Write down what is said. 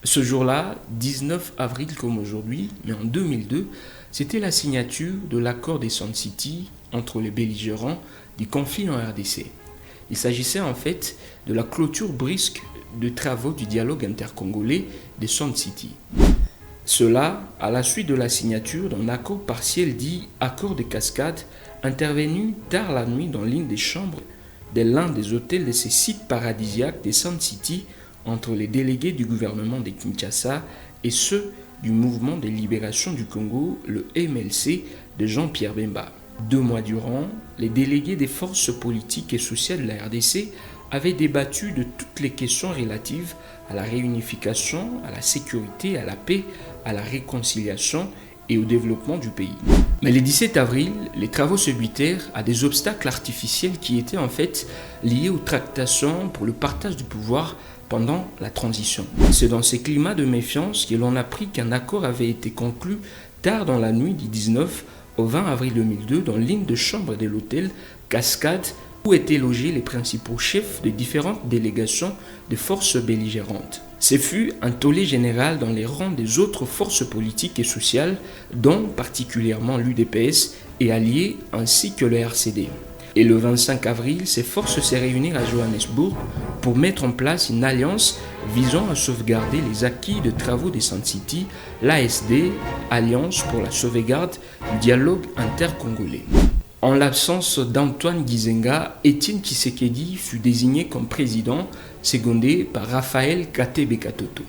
Ce jour-là, 19 avril comme aujourd'hui, mais en 2002, c'était la signature de l'accord des Sun City entre les belligérants du conflit en RDC. Il s'agissait en fait de la clôture brusque de travaux du dialogue intercongolais des Sun City. Cela à la suite de la signature d'un accord partiel dit accord de cascade intervenu tard la nuit dans l'une des chambres de l'un des hôtels de ces sites paradisiaques des Sun City entre les délégués du gouvernement de Kinshasa et ceux du mouvement de libération du Congo, le MLC de Jean-Pierre Bemba. 2 mois durant, les délégués des forces politiques et sociales de la RDC avaient débattu de toutes les questions relatives à la réunification, à la sécurité, à la paix, à la réconciliation et au développement du pays. Mais le 17 avril, les travaux se butèrent à des obstacles artificiels qui étaient en fait liés aux tractations pour le partage du pouvoir pendant la transition. C'est dans ces climats de méfiance que l'on apprit qu'un accord avait été conclu tard dans la nuit du 19 au 20 avril 2002 dans l'une de chambres de l'hôtel Cascade où étaient logés les principaux chefs de différentes délégations de forces belligérantes. Ce fut un tollé général dans les rangs des autres forces politiques et sociales, dont particulièrement l'UDPS et alliés ainsi que le RCD. Et le 25 avril, ces forces se réunirent à Johannesburg pour mettre en place une alliance visant à sauvegarder les acquis de travaux des Sun City, l'ASD, Alliance pour la sauvegarde du dialogue intercongolais. En l'absence d'Antoine Gizenga, Étienne Tshisekedi fut désigné comme président, secondé par Raphaël Katebe Katoto.